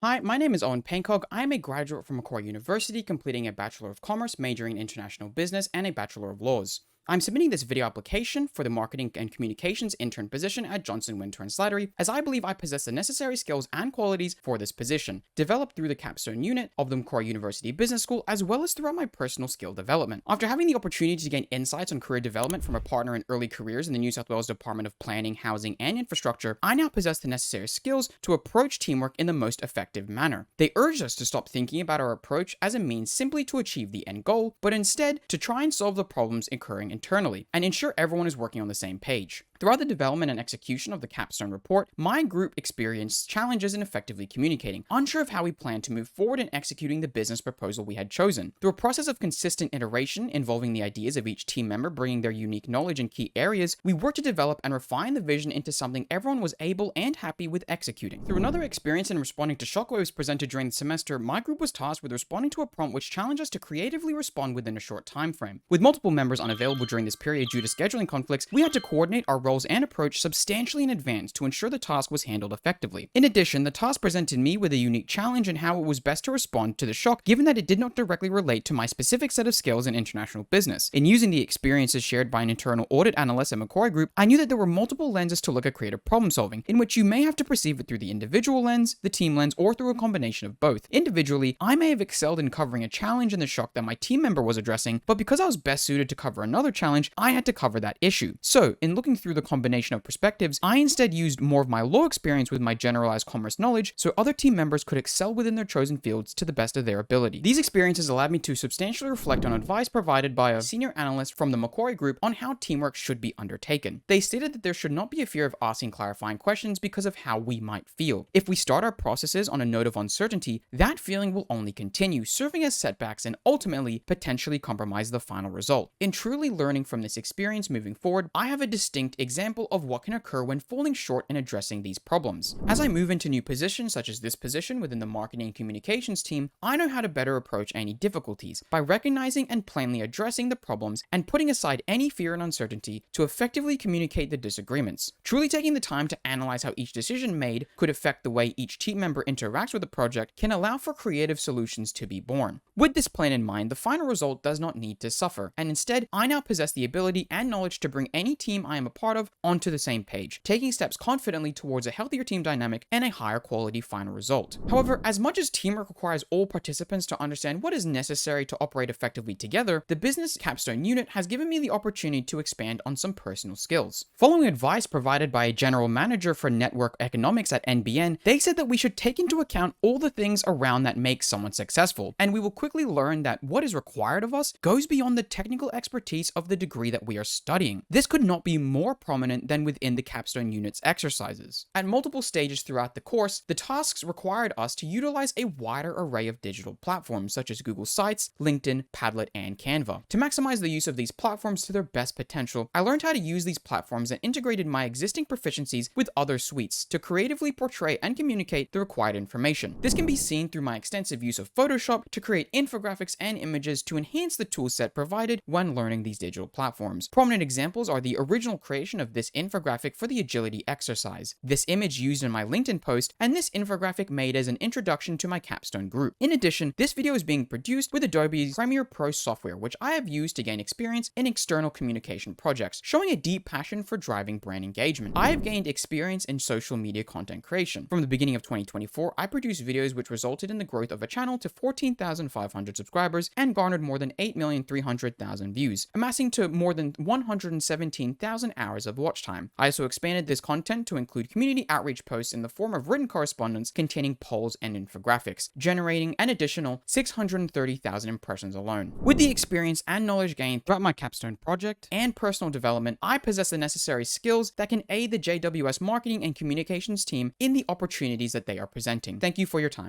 Hi, my name is Owen Pankog. I am a graduate from Macquarie University, completing a Bachelor of Commerce, majoring in International Business, and a Bachelor of Laws. I'm submitting this video application for the Marketing and Communications intern position at Johnson Winter and Slattery, as I believe I possess the necessary skills and qualities for this position, developed through the capstone unit of the Macquarie University Business School, as well as throughout my personal skill development. After having the opportunity to gain insights on career development from a partner in early careers in the New South Wales Department of Planning, Housing, and Infrastructure, I now possess the necessary skills to approach teamwork in the most effective manner. They urged us to stop thinking about our approach as a means simply to achieve the end goal, but instead to try and solve the problems occurring internally and ensure everyone is working on the same page. Throughout the development and execution of the capstone report, my group experienced challenges in effectively communicating, unsure of how we planned to move forward in executing the business proposal we had chosen. Through a process of consistent iteration involving the ideas of each team member bringing their unique knowledge in key areas, we worked to develop and refine the vision into something everyone was able and happy with executing. Through another experience in responding to shockwaves presented during the semester, my group was tasked with responding to a prompt which challenged us to creatively respond within a short time frame. With multiple members unavailable during this period due to scheduling conflicts, we had to coordinate our roles and approach substantially in advance to ensure the task was handled effectively. In addition, the task presented me with a unique challenge in how it was best to respond to the shock, given that it did not directly relate to my specific set of skills in international business. In using the experiences shared by an internal audit analyst at Macquarie Group, I knew that there were multiple lenses to look at creative problem solving, in which you may have to perceive it through the individual lens, the team lens, or through a combination of both. Individually, I may have excelled in covering a challenge in the shock that my team member was addressing, but because I was best suited to cover another challenge, I had to cover that issue. So, in looking through the combination of perspectives, I instead used more of my law experience with my generalized commerce knowledge so other team members could excel within their chosen fields to the best of their ability. These experiences allowed me to substantially reflect on advice provided by a senior analyst from the Macquarie Group on how teamwork should be undertaken. They stated that there should not be a fear of asking clarifying questions because of how we might feel. If we start our processes on a note of uncertainty, that feeling will only continue, serving as setbacks and ultimately potentially compromise the final result. In truly learning from this experience moving forward, I have a distinct example of what can occur when falling short in addressing these problems. As I move into new positions such as this position within the marketing and communications team, I know how to better approach any difficulties by recognizing and plainly addressing the problems and putting aside any fear and uncertainty to effectively communicate the disagreements. Truly taking the time to analyze how each decision made could affect the way each team member interacts with the project can allow for creative solutions to be born. With this plan in mind, the final result does not need to suffer, and instead, I now possess the ability and knowledge to bring any team I am a part of onto the same page, taking steps confidently towards a healthier team dynamic and a higher quality final result. However, as much as teamwork requires all participants to understand what is necessary to operate effectively together, the business capstone unit has given me the opportunity to expand on some personal skills. Following advice provided by a general manager for network economics at NBN, they said that we should take into account all the things around that make someone successful, and we will quickly learn that what is required of us goes beyond the technical expertise of the degree that we are studying. This could not be more prominent than within the capstone unit's exercises. At multiple stages throughout the course, the tasks required us to utilize a wider array of digital platforms such as Google Sites, LinkedIn, Padlet, and Canva. To maximize the use of these platforms to their best potential, I learned how to use these platforms and integrated my existing proficiencies with other suites to creatively portray and communicate the required information. This can be seen through my extensive use of Photoshop to create infographics and images to enhance the toolset provided when learning these digital platforms. Prominent examples are the original creation of this infographic for the agility exercise, this image used in my LinkedIn post, and this infographic made as an introduction to my capstone group. In addition, this video is being produced with Adobe's Premiere Pro software, which I have used to gain experience in external communication projects, showing a deep passion for driving brand engagement. I have gained experience in social media content creation. From the beginning of 2024, I produced videos which resulted in the growth of a channel to 14,500 subscribers and garnered more than 8,300,000 views, amassing to more than 117,000 hours of watch time. I also expanded this content to include community outreach posts in the form of written correspondence containing polls and infographics, generating an additional 630,000 impressions alone. With the experience and knowledge gained throughout my capstone project and personal development, I possess the necessary skills that can aid the JWS marketing and communications team in the opportunities that they are presenting. Thank you for your time.